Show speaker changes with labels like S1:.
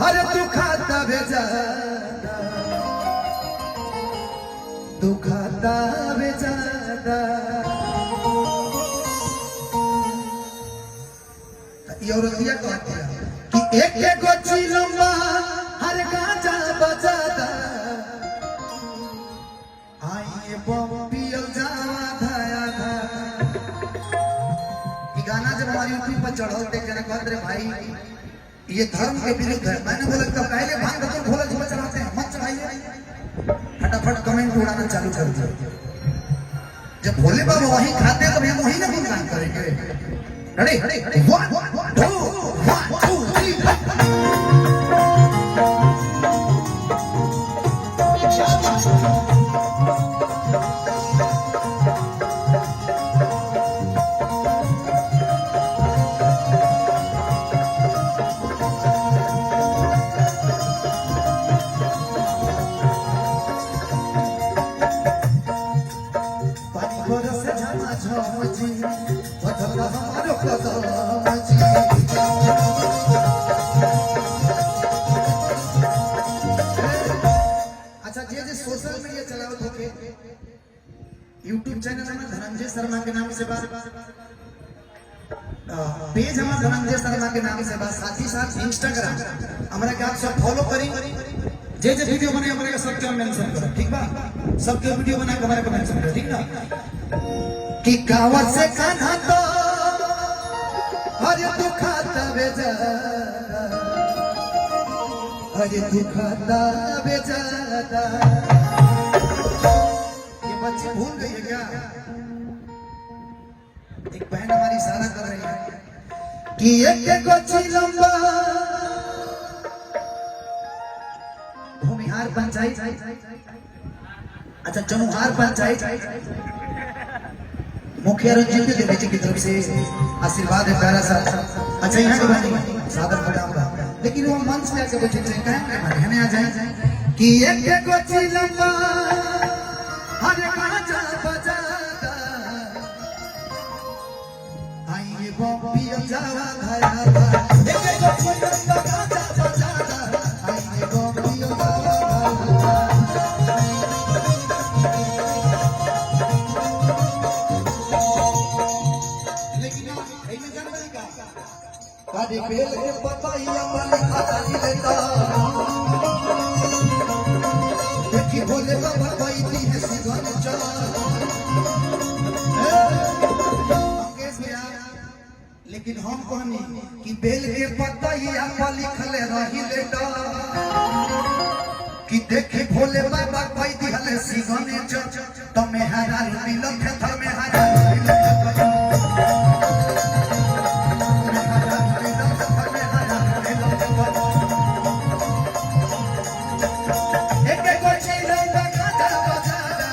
S1: अरे दुखाता बेजादा दुखाता बेजादा ये औरतिया कहती है कि एक एक गोची लंबा हर गांजा बजादा आइए बम्बियल जावा धाया धा। ये गाना जब हमारी यूट्यूब पर चढ़ा कहने कहते रहे भाई ये धर्म के विरुद्ध है। मैंने बोला तब पहले भांग तो भोला जुआ चलाते हैं मत चलाइए। फटाफट कमेंट उड़ाना चालू कर दिया। जब भोले बाबा वही खाते हैं तो हम वही ना गुणगान करेंगे। रेडी 1 2 अच्छा जे सोशल मीडिया चलावत होके यूट्यूब चैनल है धनंजय शर्मा के नाम से बात पेज हमारा धनंजय शर्मा के नाम से बात साथ ही साथ इंस्टाग्राम हमारा के आप सब फॉलो करी जे वीडियो बने हमारे का सबके मेंशन करो ठीक बा। सबके वीडियो बना के हमारे को मेंशन करो ठीक ना। कि गावत से कान्हा तो अरे दुखाता बेजादा अरे दुखाता बेजादा। ये बच्चे भूल गई है क्या? एक बहन हमारी इशारा कर रही है कि एक गोची लंबा भूमिहार पंचायत अच्छा जमुहार पंचायत मुखिया रंजीत देवी जी की तरफ से आशीर्वाद है प्यारा सा। अच्छा यहाँ के बनी सादर प्रणाम का लेकिन वो मंच पे आके बच्चे कहने आ जाए कि एक गोची लंबा हर गांजा बजादा आइए बम्बी जावा धाया धा। एक गोची लंबा गांजा बजादा आइए बम्बी जावा धाया कादी बेल के पताइया वाली खाता ही लेता देखी भोले बाबा भाई दी है सीधन चला अंगेज गया। लेकिन हम कहनी कि बेल के पताइया वाली खले रही लेता कि देखी भोले बाबा भाई दी है सीधन चला तो मैं हरा मिलत है थर में हरा एक गोची लंबा गांजा बजादा